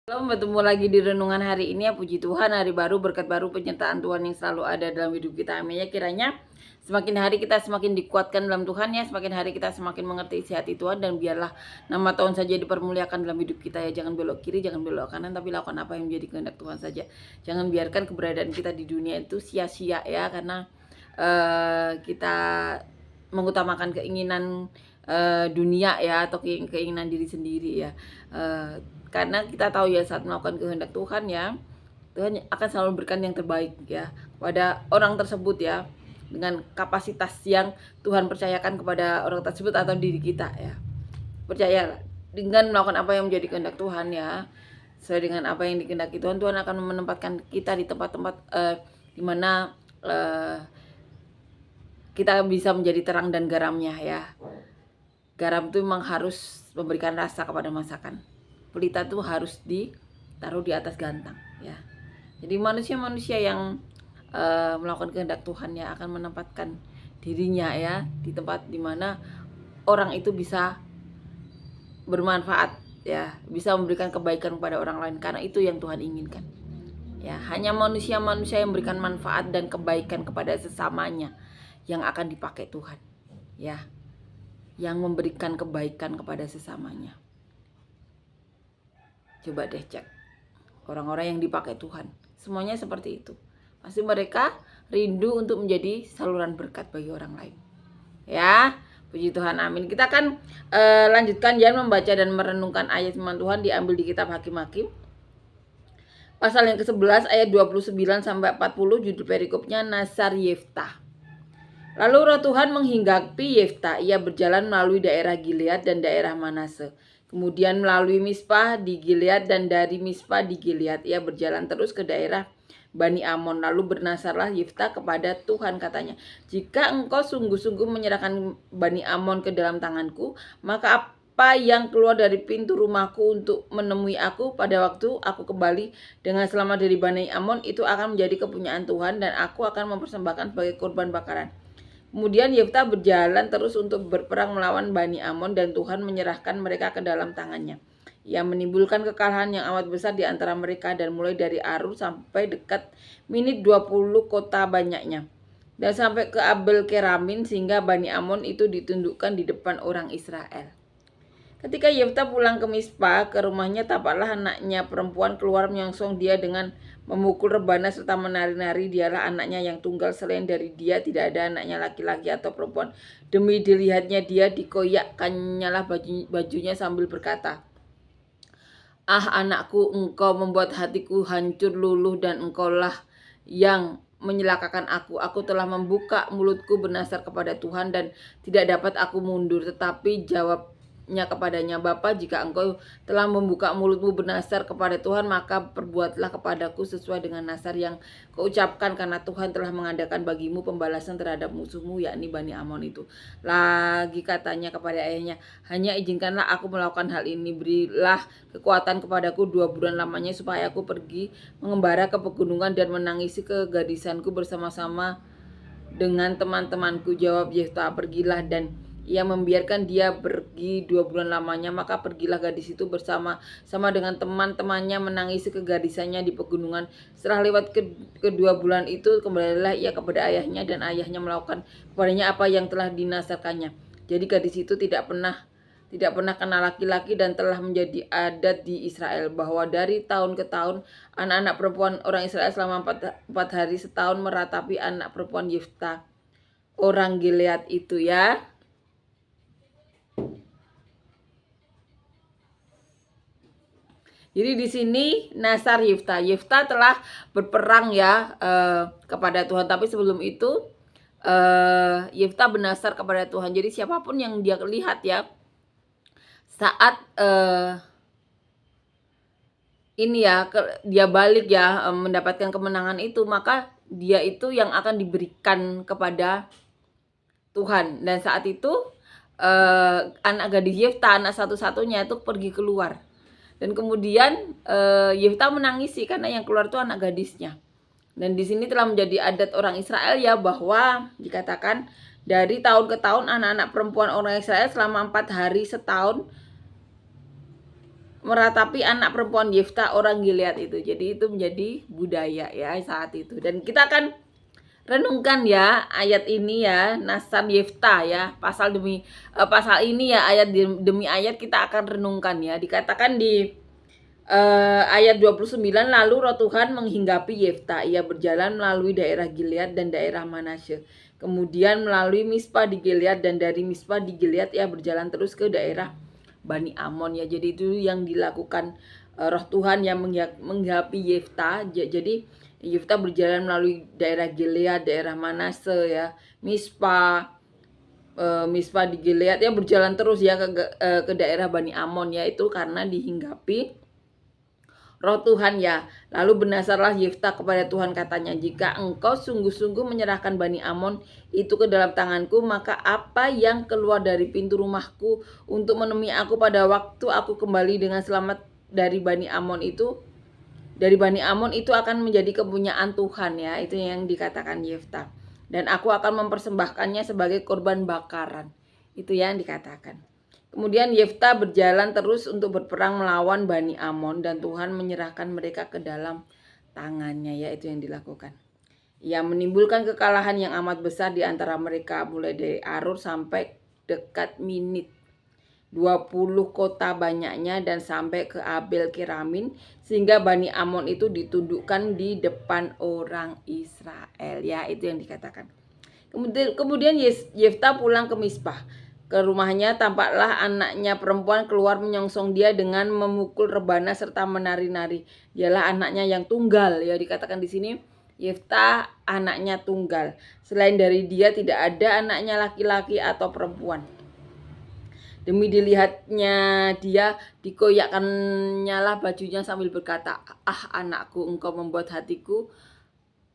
Halo, bertemu lagi di renungan hari ini ya. Puji Tuhan, hari baru, berkat baru, penyertaan Tuhan yang selalu ada dalam hidup kita. Amin ya. Kiranya semakin hari kita semakin dikuatkan dalam Tuhan ya, semakin hari kita semakin mengerti isi hati Tuhan, dan biarlah nama Tuhan saja dipermuliakan dalam hidup kita ya. Jangan belok kiri, jangan belok kanan, tapi lakukan apa yang menjadi kehendak Tuhan saja. Jangan biarkan keberadaan kita di dunia itu sia-sia ya, karena kita mengutamakan keinginan dunia ya, atau keinginan diri sendiri ya. Karena kita tahu ya, saat melakukan kehendak Tuhan ya, Tuhan akan selalu berikan yang terbaik ya kepada orang tersebut ya, dengan kapasitas yang Tuhan percayakan kepada orang tersebut atau diri kita ya. Percayalah, dengan melakukan apa yang menjadi kehendak Tuhan ya, sesuai dengan apa yang dikehendaki Tuhan, Tuhan akan menempatkan kita di tempat-tempat di mana kita bisa menjadi terang dan garamnya ya. Garam itu memang harus memberikan rasa kepada masakan. Pelita itu harus ditaruh di atas gantang ya. Jadi manusia-manusia yang melakukan kehendak Tuhan ya akan menempatkan dirinya ya di tempat dimana orang itu bisa bermanfaat ya, bisa memberikan kebaikan kepada orang lain, karena itu yang Tuhan inginkan ya. Hanya manusia-manusia yang memberikan manfaat dan kebaikan kepada sesamanya yang akan dipakai Tuhan ya, yang memberikan kebaikan kepada sesamanya. Coba deh cek orang-orang yang dipakai Tuhan, semuanya seperti itu. Pasti mereka rindu untuk menjadi saluran berkat bagi orang lain ya. Puji Tuhan, amin. Kita akan lanjutkan ya, membaca dan merenungkan ayat firman Tuhan diambil di kitab Hakim-Hakim pasal yang ke-11 ayat 29 sampai 40. Judul perikopnya Nasar Yeftah. Lalu roh Tuhan menghinggapi Yeftah. Ia berjalan melalui daerah Gilead dan daerah Manase, kemudian melalui Mispa di Gilead, dan dari Mispa di Gilead ia berjalan terus ke daerah Bani Amon. Lalu bernasarlah Yeftah kepada Tuhan, katanya, jika engkau sungguh-sungguh menyerahkan Bani Amon ke dalam tanganku, maka apa yang keluar dari pintu rumahku untuk menemui aku pada waktu aku kembali dengan selamat dari Bani Amon itu akan menjadi kepunyaan Tuhan, dan aku akan mempersembahkan sebagai korban bakaran. Kemudian Yeftah berjalan terus untuk berperang melawan Bani Amon, dan Tuhan menyerahkan mereka ke dalam tangannya. Ia menimbulkan kekalahan yang amat besar di antara mereka, dan mulai dari Arur sampai dekat Minit 20 kota banyaknya, dan sampai ke Abel Keramin, sehingga Bani Amon itu ditundukkan di depan orang Israel. Ketika Yeftah pulang ke Mispa, ke rumahnya, tampaklah anaknya perempuan keluar menyongsong dia dengan memukul rebana serta menari-nari. Dialah anaknya yang tunggal, selain dari dia tidak ada anaknya laki-laki atau perempuan. Demi dilihatnya dia, dikoyakkannyalah bajunya sambil berkata, "Ah anakku, engkau membuat hatiku hancur luluh, dan engkaulah yang menyelakakan aku. Aku telah membuka mulutku bernasar kepada Tuhan, dan tidak dapat aku mundur." Tetapi jawabnya kepadanya, "Bapa, jika engkau telah membuka mulutmu bernasar kepada Tuhan, maka perbuatlah kepadaku sesuai dengan nasar yang kau ucapkan, karena Tuhan telah mengadakan bagimu pembalasan terhadap musuhmu, yakni Bani Amon itu." Lagi katanya kepada ayahnya, "Hanya izinkanlah aku melakukan hal ini. Berilah kekuatan kepadaku 2 bulan lamanya, supaya aku pergi mengembara ke pegunungan dan menangisi kegadisanku bersama-sama dengan teman-temanku." Jawab Yeftah, "Pergilah." Dan ia membiarkan dia pergi 2 bulan lamanya. Maka pergilah gadis itu bersama-sama dengan teman-temannya menangisi kegadisannya di pegunungan. Setelah lewat kedua bulan itu, kembalilah ia kepada ayahnya, dan ayahnya melakukan kepadanya apa yang telah dinasarkannya. Jadi gadis itu tidak pernah kenal laki-laki, dan telah menjadi adat di Israel bahwa dari tahun ke tahun anak-anak perempuan orang Israel selama 4 hari setahun meratapi anak perempuan Yeftah orang Gilead itu ya. Jadi di sini Nasar Yeftah. Yeftah telah berperang ya kepada Tuhan, tapi sebelum itu Yeftah bernasar kepada Tuhan. Jadi siapapun yang dia lihat ya, saat ini ya dia balik ya, mendapatkan kemenangan itu, maka dia itu yang akan diberikan kepada Tuhan. Dan saat itu anak gadis Yeftah, anak satu-satunya, itu pergi keluar. Dan kemudian Yeftah menangisi karena yang keluar itu anak gadisnya. Dan di sini telah menjadi adat orang Israel ya, bahwa dikatakan dari tahun ke tahun anak-anak perempuan orang Israel selama 4 hari setahun meratapi anak perempuan Yefta orang Gilead itu. Jadi itu menjadi budaya ya saat itu. Dan kita akan renungkan ya ayat ini ya, Nasab Yefta ya, pasal demi pasal ini ya, ayat demi ayat kita akan renungkan ya. Dikatakan di ayat 29, lalu roh Tuhan menghinggapi Yefta. Ia berjalan melalui daerah Gilead dan daerah Manasye. Kemudian melalui Mispa di Gilead, dan dari Mispa di Gilead ia berjalan terus ke daerah Bani Amon ya. Jadi itu yang dilakukan roh Tuhan yang menghinggapi Yefta. Jadi Yefta berjalan melalui daerah Gilead, daerah Manasye ya, Mispa di Gilead ya, berjalan terus ya ke daerah Bani Amon ya, itu karena dihinggapi roh Tuhan ya. Lalu bernasarlah Yefta kepada Tuhan, katanya, jika engkau sungguh-sungguh menyerahkan Bani Amon itu ke dalam tanganku, maka apa yang keluar dari pintu rumahku untuk menemui aku pada waktu aku kembali dengan selamat dari Bani Amon itu, akan menjadi kepunyaan Tuhan ya. Itu yang dikatakan Yefta. Dan aku akan mempersembahkannya sebagai korban bakaran. Itu yang dikatakan. Kemudian Yefta berjalan terus untuk berperang melawan Bani Amon, dan Tuhan menyerahkan mereka ke dalam tangannya ya. Itu yang dilakukan. Ia menimbulkan kekalahan yang amat besar di antara mereka, mulai dari Arur sampai dekat Minit. 20 kota banyaknya, dan sampai ke Abel Keramin, sehingga Bani Amon itu ditundukkan di depan orang Israel ya. Itu yang dikatakan. Kemudian Yefta pulang ke Mispa. Ke rumahnya tampaklah anaknya perempuan keluar menyongsong dia dengan memukul rebana serta menari-nari. Dialah anaknya yang tunggal ya, dikatakan di sini Yefta anaknya tunggal. Selain dari dia tidak ada anaknya laki-laki atau perempuan. Demi dilihatnya dia, dikoyakkannya lah bajunya sambil berkata, "Ah anakku, engkau membuat hatiku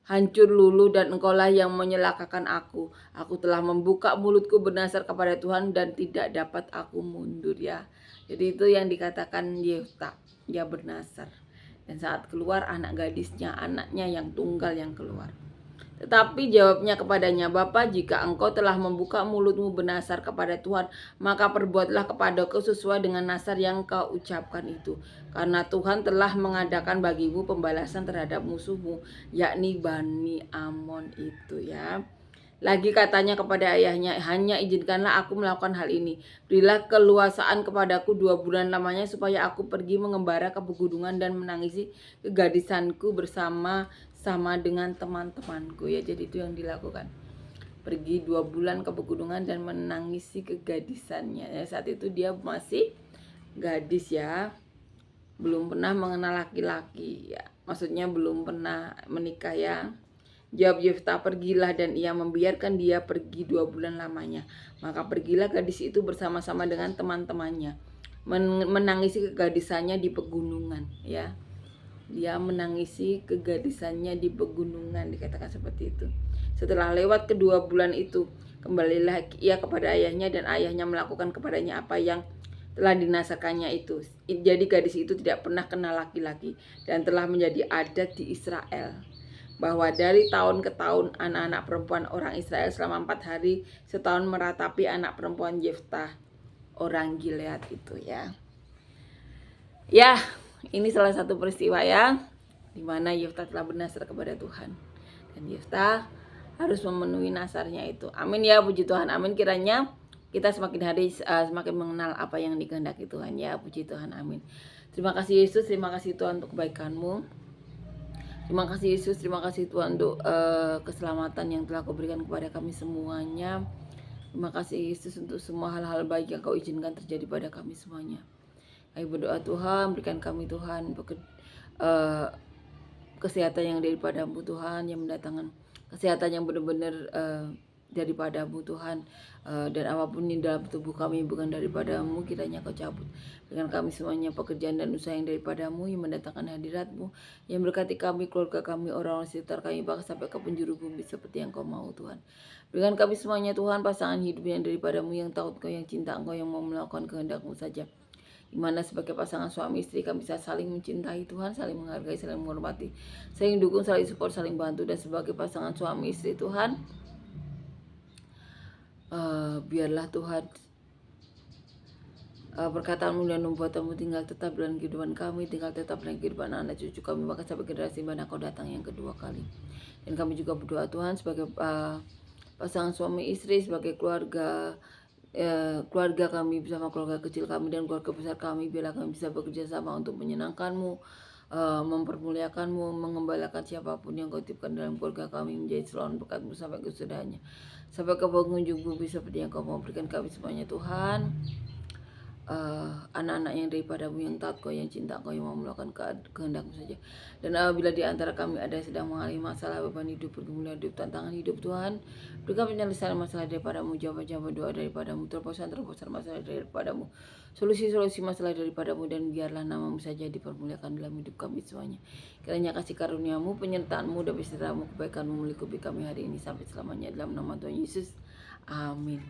hancur lulu, dan engkaulah yang menyelakakan aku. Aku telah membuka mulutku bernasar kepada Tuhan, dan tidak dapat aku mundur ya." Jadi itu yang dikatakan Yefta, dia bernasar. Dan saat keluar anak gadisnya, anaknya yang tunggal yang keluar. Tetapi jawabnya kepadanya, "Bapa, jika engkau telah membuka mulutmu bernasar kepada Tuhan, maka perbuatlah kepadaku sesuai dengan nasar yang kau ucapkan itu. Karena Tuhan telah mengadakan bagimu pembalasan terhadap musuhmu, yakni Bani Amon itu ya." Lagi katanya kepada ayahnya, "Hanya izinkanlah aku melakukan hal ini. Berilah keluasaan kepadaku 2 bulan lamanya, supaya aku pergi mengembara ke pegunungan dan menangisi kegadisanku bersama-sama dengan teman-temanku." Ya, jadi itu yang dilakukan. Pergi 2 bulan ke pegunungan dan menangisi kegadisannya. Ya, saat itu dia masih gadis ya. Belum pernah mengenal laki-laki ya. Maksudnya belum pernah menikah ya. Jawab Yefta, "Pergilah," dan ia membiarkan dia pergi 2 bulan lamanya. Maka pergilah gadis itu bersama-sama dengan teman-temannya, menangisi kegadisannya di pegunungan ya. Dia menangisi kegadisannya di pegunungan, dikatakan seperti itu. Setelah lewat kedua bulan itu, kembalilah ia kepada ayahnya, dan ayahnya melakukan kepadanya apa yang telah dinasarkannya itu. Jadi gadis itu tidak pernah kenal laki-laki, dan telah menjadi adat di Israel bahwa dari tahun ke tahun anak-anak perempuan orang Israel selama 4 hari setahun meratapi anak perempuan Yefta orang Gilead itu ya. Ya, ini salah satu peristiwa ya, di mana Yefta telah bernasar kepada Tuhan, dan Yefta harus memenuhi nasarnya itu. Amin ya, puji Tuhan. Amin. Kiranya kita semakin hari semakin mengenal apa yang dikehendaki Tuhan ya, puji Tuhan. Amin. Terima kasih Yesus, terima kasih Tuhan untuk kebaikan-Mu. Terima kasih Yesus, terima kasih Tuhan untuk keselamatan yang telah Kau berikan kepada kami semuanya. Terima kasih Yesus untuk semua hal-hal baik yang Kau izinkan terjadi pada kami semuanya. Kami berdoa Tuhan, berikan kami Tuhan kesehatan yang daripada-Mu Tuhan, yang mendatangkan kesehatan yang benar-benar daripada-Mu Tuhan, dan apapun di dalam tubuh kami bukan daripada-Mu, kiranya Kau cabut. Dengan kami semuanya pekerjaan dan usaha yang daripada-Mu, yang mendatangkan hadirat-Mu, yang berkati kami, keluarga kami, orang-orang sekitar kami, bahkan sampai ke penjuru bumi seperti yang Kau mau Tuhan. Berikan kami semuanya Tuhan pasangan hidup yang daripada-Mu, yang takut Kau, yang cinta Engkau, yang mau melakukan kehendak-Mu saja. Dimana sebagai pasangan suami istri kami bisa saling mencintai Tuhan, saling menghargai, saling menghormati, saling dukung, saling support, saling bantu. Dan sebagai pasangan suami istri Tuhan, biarlah Tuhan perkataanmu dan nubuatanmu tinggal tetap dalam kehidupan kami, tinggal tetap dalam kehidupan anak cucu kami, bahkan sampai generasi mana kau datang yang kedua kali. Dan kami juga berdoa Tuhan sebagai pasangan suami istri, sebagai keluarga, keluarga kami bersama keluarga kecil kami dan keluarga besar kami, biarlah kami bisa bekerja sama untuk menyenangkanmu, mempermuliakanmu, mengembalakan siapapun yang kau titipkan dalam keluarga kami menjadi saluran berkatmu sampai kesudahannya, sampai ke pengunjung bumi seperti yang kau mau berikan kami semuanya Tuhan. Anak-anak yang daripadamu, yang taat kau, yang cinta kau, yang mau melakukan kehendakmu saja. Dan apabila di antara kami ada yang sedang mengalami masalah, beban hidup, pergumulan hidup, tantangan hidup Tuhan, berikan penyelesaian masalah daripadamu, jawaban-jawaban doa daripadamu, terobosan-terobosan masalah daripadamu, solusi-solusi masalah daripadamu, dan biarlah namamu saja dipermuliakan dalam hidup kami semuanya. Kiranya kasih karuniamu, penyertaanmu, dan besertamu, kebaikanmu melingkupi kami hari ini sampai selamanya, dalam nama Tuhan Yesus. Amin.